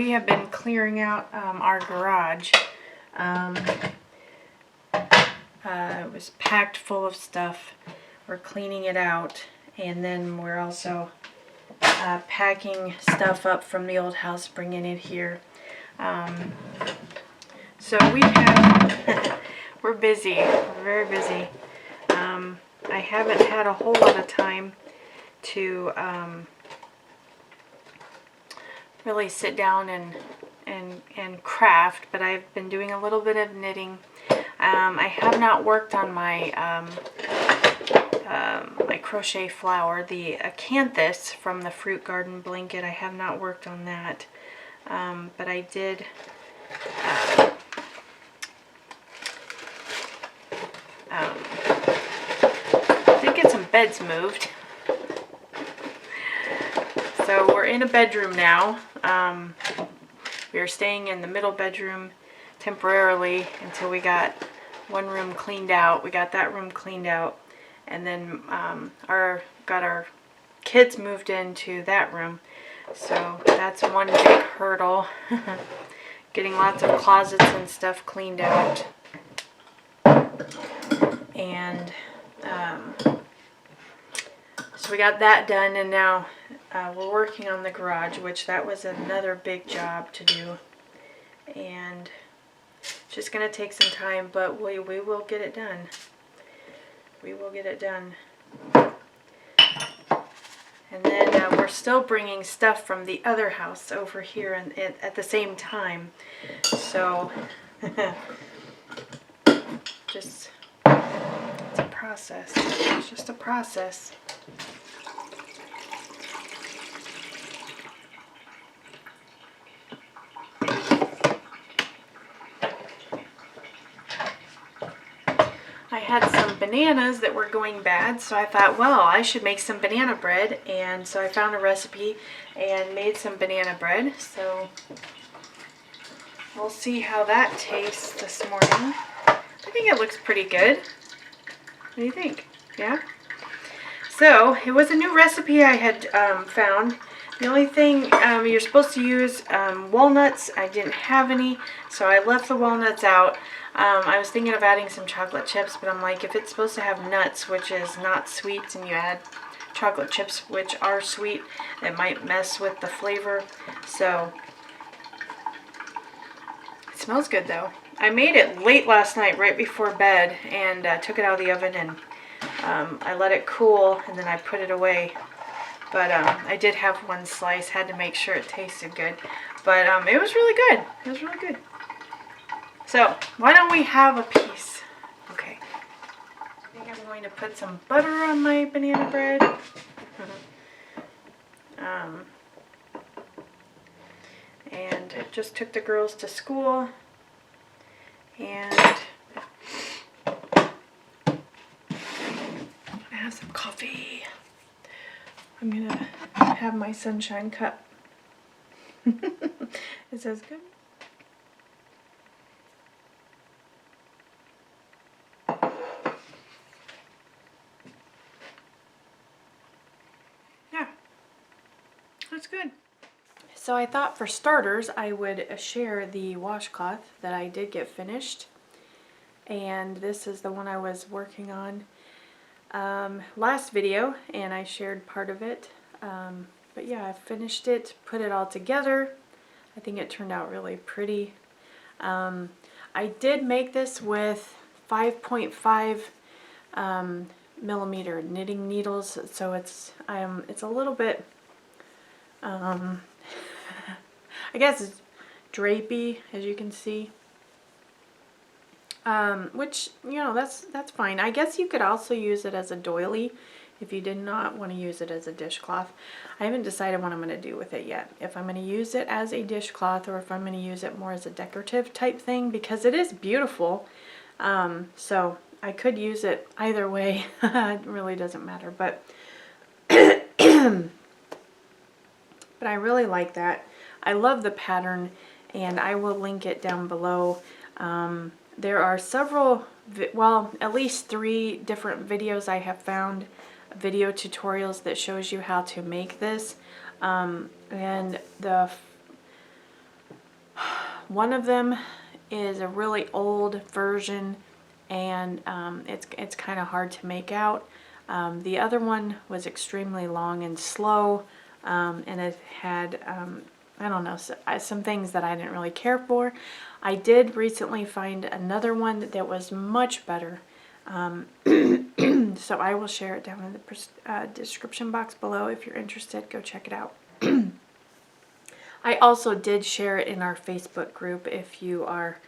we have been clearing out our garage. It was packed full of stuff. We're cleaning it out, and then we're also packing stuff up from the old house, bringing it here. So we have, we're busy, we're very busy. I haven't had a whole lot of time to really sit down and craft, but I've been doing a little bit of knitting. I have not worked on my my crochet flower, the acanthus from the fruit garden blanket. I have not worked on that, but I did get some beds moved. So we're in a bedroom now. We are staying in the middle bedroom temporarily until we got one room cleaned out. We got that room cleaned out, and then got our kids moved into that room. So that's one big hurdle. Getting lots of closets and stuff cleaned out. And so we got that done, and now we're working on the garage, which that was another big job to do. And it's just going to take some time, but we will get it done. We will get it done. And then we're still bringing stuff from the other house over here and at the same time. So just, it's a process. It's just a process. I had some bananas that were going bad, so I thought, well, I should make some banana bread, and so I found a recipe and made some banana bread. So we'll see how that tastes this morning. I think it looks pretty good. What do you think? Yeah? So it was a new recipe I had found. The only thing, you're supposed to use walnuts. I didn't have any, so I left the walnuts out. I was thinking of adding some chocolate chips, but I'm like, if it's supposed to have nuts, which is not sweet, and you add chocolate chips, which are sweet, it might mess with the flavor. So it smells good though. I made it late last night, right before bed, and took it out of the oven, and I let it cool, and then I put it away. But I did have one slice, had to make sure it tasted good. But it was really good. It was really good. So, why don't we have a piece? Okay. I think I'm going to put some butter on my banana bread. And I just took the girls to school. And I'm gonna have some coffee. I'm gonna have my sunshine cup. It says good. Yeah, that's good. So I thought for starters I would share the washcloth that I did get finished. And this is the one I was working on last video, and I shared part of it. But yeah, I finished it, put it all together. I think it turned out really pretty. I did make this with 5.5 millimeter knitting needles, so it's a little bit I guess it's drapey, as you can see. Which, you know, that's fine. I guess you could also use it as a doily if you did not want to use it as a dishcloth. I haven't decided what I'm going to do with it yet. If I'm going to use it as a dishcloth or if I'm going to use it more as a decorative type thing, because it is beautiful. So I could use it either way. It really doesn't matter. But but I really like that. I love the pattern, and I will link it down below. There are several, well, at least 3 different videos I have found, video tutorials that shows you how to make this. And one of them is a really old version, and it's kind of hard to make out. The other one was extremely long and slow, and it had I don't know, some things that I didn't really care for. I did recently find another one that was much better. So I will share it down in the description box below. If you're interested, go check it out. I also did share it in our Facebook group if you are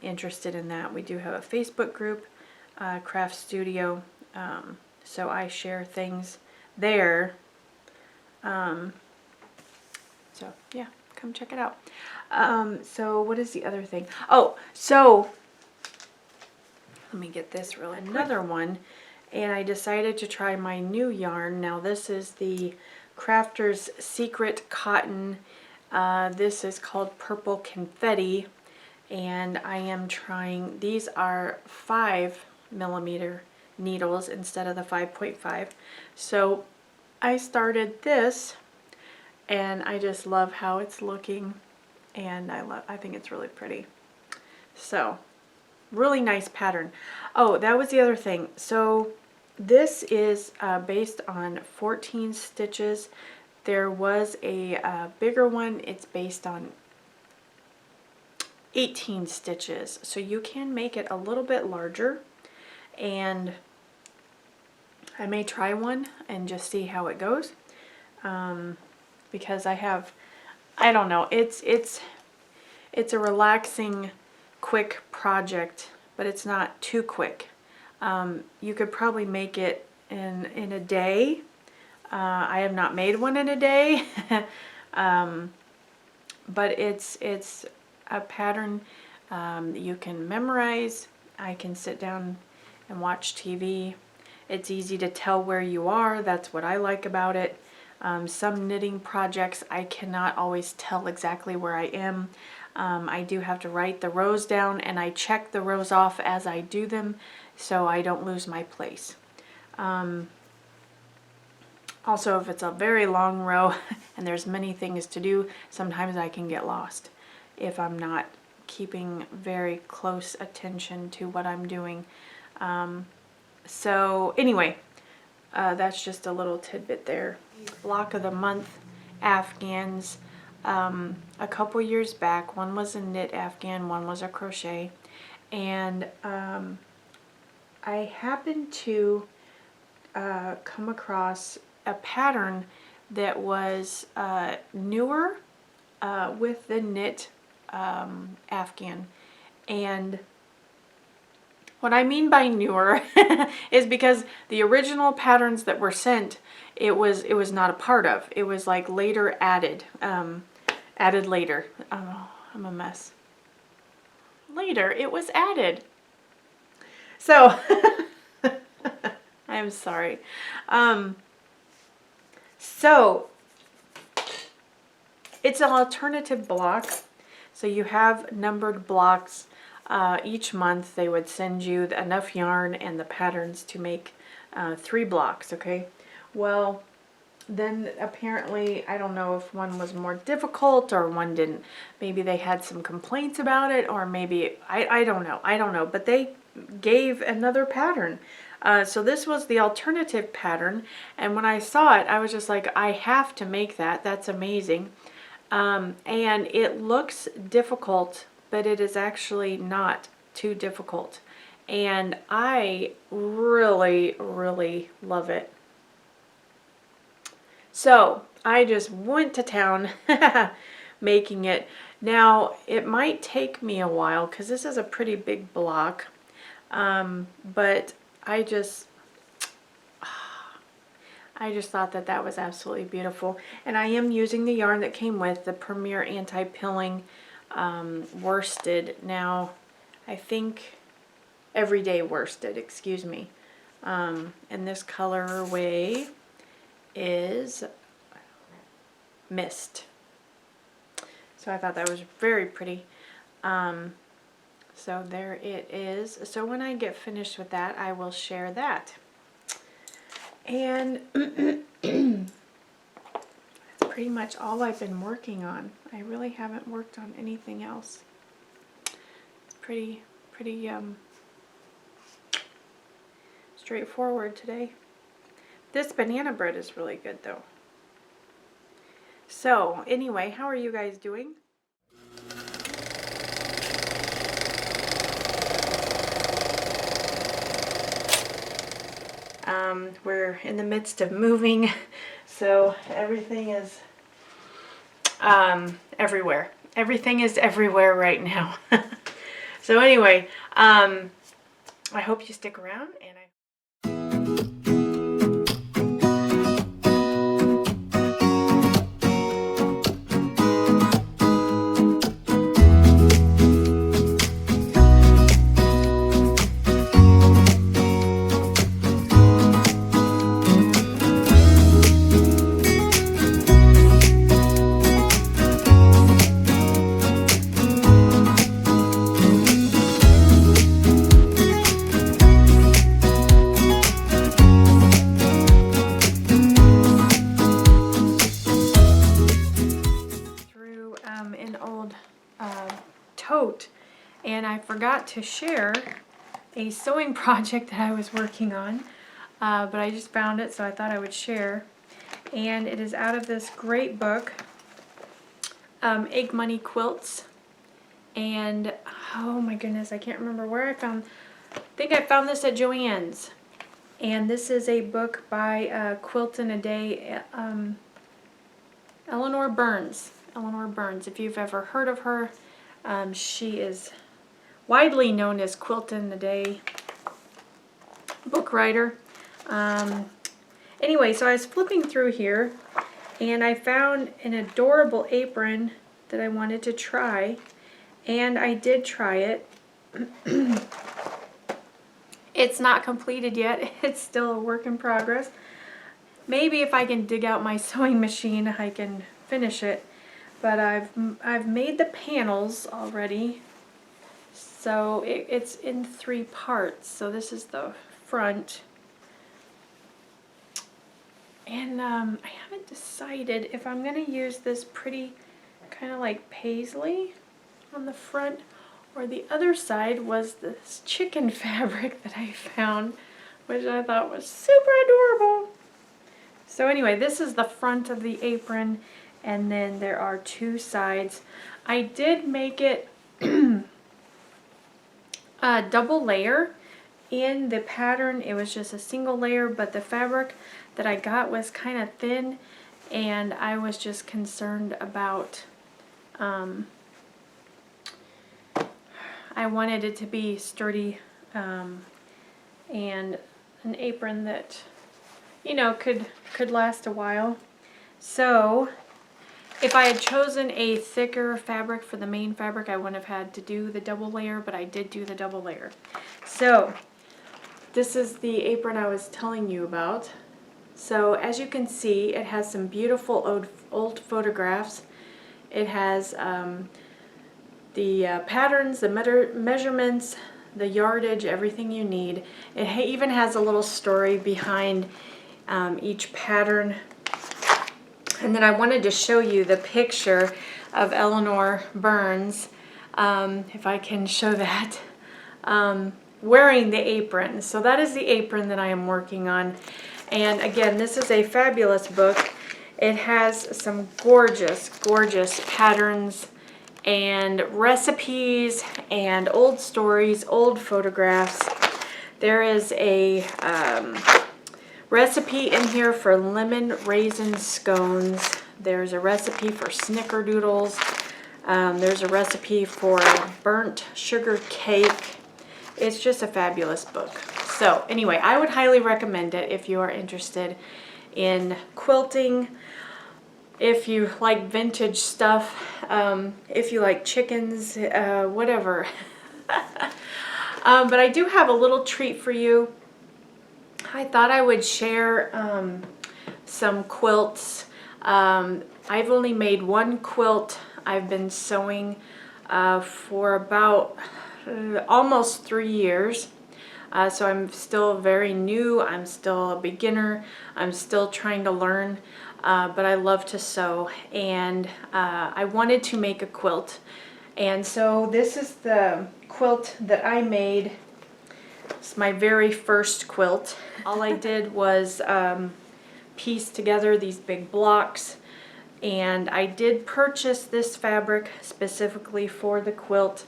interested in that. We do have a Facebook group, Craft Studio, so I share things there. So yeah, come check it out. So what is the other thing? Oh, so let me get this really another one, and I decided to try my new yarn. Now this is the Crafter's Secret Cotton. This is called Purple Confetti, and I am trying, these are 5mm needles instead of the 5.5. So I started this, and I just love how it's looking, and I think it's really pretty. So really nice pattern. Oh, that was the other thing. So this is based on 14 stitches. There was a bigger one. It's based on 18 stitches. So you can make it a little bit larger, and I may try one and just see how it goes. Because I don't know, it's a relaxing, quick project, but it's not too quick. You could probably make it in a day. I have not made one in a day, but it's a pattern that you can memorize. I can sit down and watch TV. It's easy to tell where you are. That's what I like about it. Some knitting projects I cannot always tell exactly where I am. I do have to write the rows down, and I check the rows off as I do them so I don't lose my place. Also, if it's a very long row and there's many things to do, sometimes I can get lost if I'm not keeping very close attention to what I'm doing. So anyway, that's just a little tidbit there. Block of the month Afghans. A couple years back, one was a knit Afghan, one was a crochet, and I happened to come across a pattern that was newer with the knit Afghan. And what I mean by newer is because the original patterns that were sent, it was not a part of. It was like later added, added later. Oh, I'm a mess. Later, it was added. So, I'm sorry. So, it's an alternative block. So you have numbered blocks. Each month they would send you enough yarn and the patterns to make 3 blocks, okay? Well, then apparently, I don't know if one was more difficult or one didn't. Maybe they had some complaints about it, or maybe, I don't know. But they gave another pattern. So this was the alternative pattern, and when I saw it, I was just like, I have to make that. That's amazing. And it looks difficult, but it is actually not too difficult. And I really, really love it. So I just went to town making it. Now, it might take me a while because this is a pretty big block, but I just thought that that was absolutely beautiful. And I am using the yarn that came with the Premier Anti-Pilling worsted. Now, I think everyday worsted, excuse me. And this colorway is Mist. So I thought that was very pretty. So there it is. So when I get finished with that, I will share that. And that's pretty much all I've been working on. I really haven't worked on anything else. It's pretty straightforward today. This banana bread is really good though. So anyway, how are you guys doing? We're in the midst of moving, so everything is everywhere. Everything is everywhere right now. So anyway, I hope you stick around, and an old tote, and I forgot to share a sewing project that I was working on, but I just found it, so I thought I would share. And it is out of this great book, Money Quilts. And oh my goodness, I can't remember where I think I found this at Joann's. And this is a book by Quilt in a Day, Eleanor Burns. Eleanor Burns, if you've ever heard of her, she is widely known as Quilt in a Day book writer. Anyway, so I was flipping through here and I found an adorable apron that I wanted to try, and I did try it. It's not completed yet. It's still a work in progress. Maybe if I can dig out my sewing machine, I can finish it. But I've made the panels already. So it's in 3 parts. So this is the front. And I haven't decided if I'm going to use this pretty kind of like paisley on the front, or the other side was this chicken fabric that I found, which I thought was super adorable. So anyway, this is the front of the apron, and then there are 2 sides. I did make it a double layer. In the pattern, it was just a single layer, but the fabric that I got was kind of thin, and I was just concerned about, I wanted it to be sturdy, and an apron that, you know, could last a while. So if I had chosen a thicker fabric for the main fabric, I wouldn't have had to do the double layer, but I did do the double layer. So this is the apron I was telling you about. So as you can see, it has some beautiful old photographs. It has the patterns, the measurements, the yardage, everything you need. It even has a little story behind each pattern. And then I wanted to show you the picture of Eleanor Burns, if I can show that, wearing the apron. So that is the apron that I am working on. And again, this is a fabulous book. It has some gorgeous, gorgeous patterns and recipes and old stories, old photographs. There is a recipe in here for lemon raisin scones. There's a recipe for snickerdoodles. There's a recipe for burnt sugar cake. It's just a fabulous book. So anyway, I would highly recommend it if you are interested in quilting, if you like vintage stuff, if you like chickens, whatever. But I do have a little treat for you. I thought I would share some quilts. I've only made 1 quilt. I've been sewing for about almost 3 years. So I'm still very new. I'm still a beginner. I'm still trying to learn. but I love to sew, and I wanted to make a quilt. And so this is the quilt that I made. It's my very first quilt. All I did was piece together these big blocks, and I did purchase this fabric specifically for the quilt.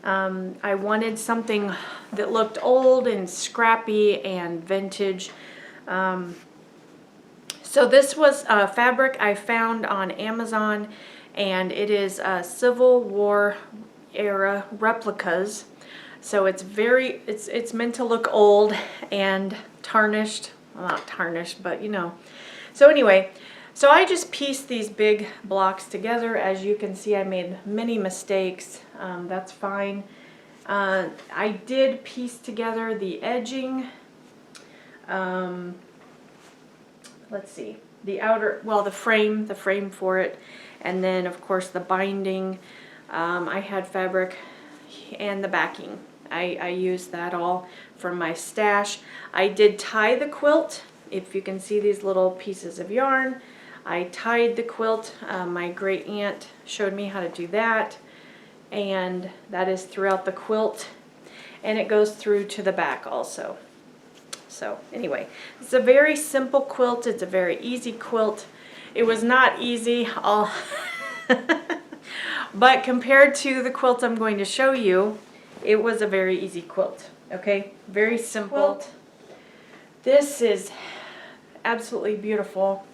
I wanted something that looked old and scrappy and vintage. So this was a fabric I found on Amazon, and it is Civil War era replicas. So it's it's meant to look old and tarnished. Well, not tarnished, but you know. So anyway, so I just pieced these big blocks together. As you can see, I made many mistakes. That's fine. I did piece together the edging. Let's see, the outer, well, the frame for it, and then of course the binding. I had fabric and the backing. I used that all from my stash. I did tie the quilt. If you can see these little pieces of yarn, I tied the quilt. My great aunt showed me how to do that, and that is throughout the quilt, and it goes through to the back also. So anyway, it's a very simple quilt. It's a very easy quilt. It was not easy, but compared to the quilt I'm going to show you, it was a very easy quilt. Okay, very simple quilt. This is absolutely beautiful.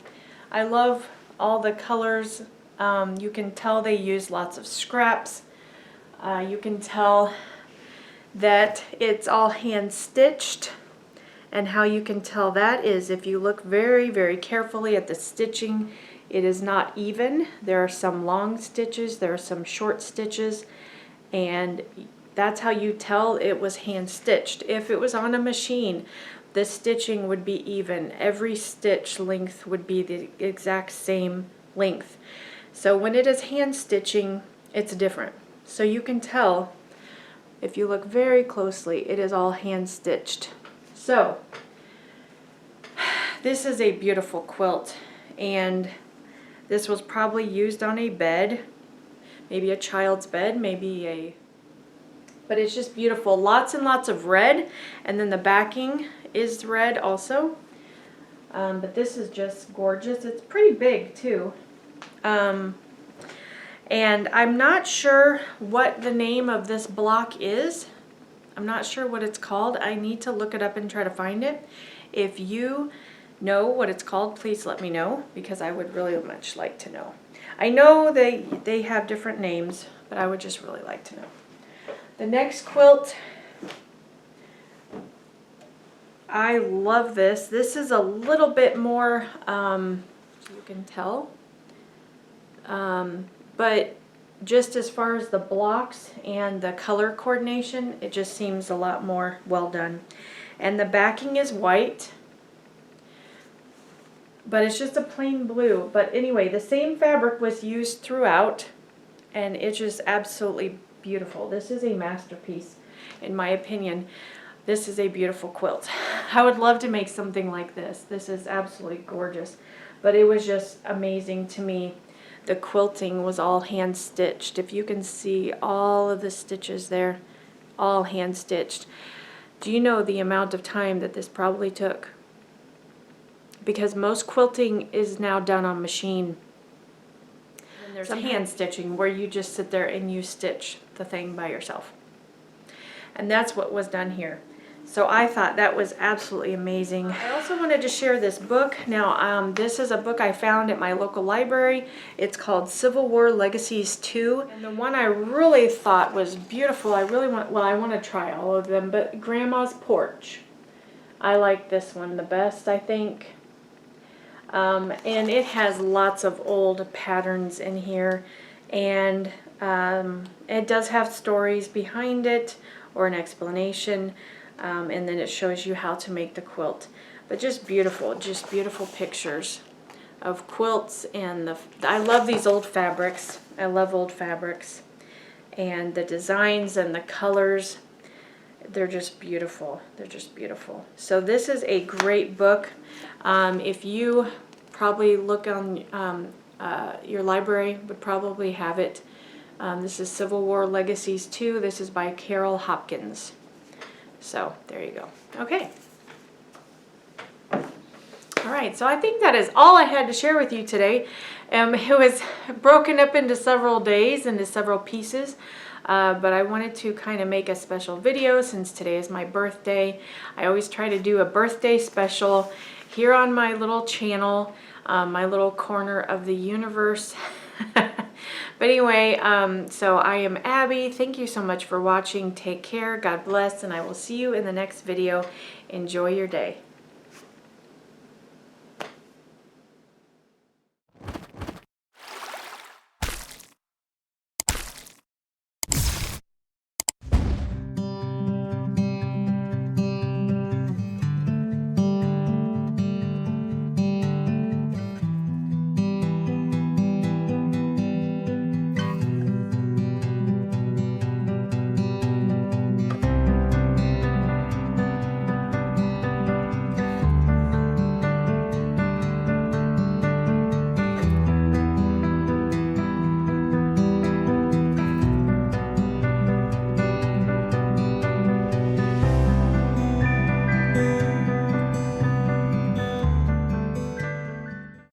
I love all the colors. You can tell they use lots of scraps. You can tell that it's all hand stitched. And how you can tell that is if you look very, very carefully at the stitching, it is not even. There are some long stitches, there are some short stitches, and that's how you tell it was hand stitched. If it was on a machine, the stitching would be even. Every stitch length would be the exact same length. So when it is hand stitching, it's different. So you can tell, if you look very closely, it is all hand stitched. So, this is a beautiful quilt, and this was probably used on a bed, maybe a child's bed, but it's just beautiful. Lots and lots of red, and then the backing is red also. But this is just gorgeous. It's pretty big too. And I'm not sure what the name of this block is. I'm not sure what it's called. I need to look it up and try to find it. If you know what it's called, please let me know, because I would really much like to know. I know they have different names, but I would just really like to know. The next quilt, I love this. This is a little bit more, you can tell, but just as far as the blocks and the color coordination, it just seems a lot more well done. And the backing is white, but it's just a plain blue. But anyway, the same fabric was used throughout, and it's just absolutely beautiful. This is a masterpiece, in my opinion. This is a beautiful quilt. I would love to make something like this. This is absolutely gorgeous, but it was just amazing to me. The quilting was all hand stitched. If you can see all of the stitches there, all hand stitched. Do you know the amount of time that this probably took? Because most quilting is now done on machine. And there's some hand stitching where you just sit there and you stitch the thing by yourself. And that's what was done here. So I thought that was absolutely amazing. I also wanted to share this book. Now, this is a book I found at my local library. It's called Civil War Legacies 2. And the one I really thought was beautiful, I want to try all of them, but Grandma's Porch. I like this one the best, I think. And it has lots of old patterns in here. And it does have stories behind it, or an explanation. And then it shows you how to make the quilt. But just beautiful pictures of quilts. And I love these old fabrics. I love old fabrics. And the designs and the colors, they're just beautiful. They're just beautiful. So this is a great book. If you probably look on your library would probably have it. This is Civil War Legacies 2. This is by Carol Hopkins. So there you go. Okay. All right, so I think that is all I had to share with you today. It was broken up into several days, into several pieces, but I wanted to kind of make a special video since today is my birthday. I always try to do a birthday special here on my little channel, my little corner of the universe. But anyway, so I am Abby. Thank you so much for watching. Take care. God bless, and I will see you in the next video. Enjoy your day.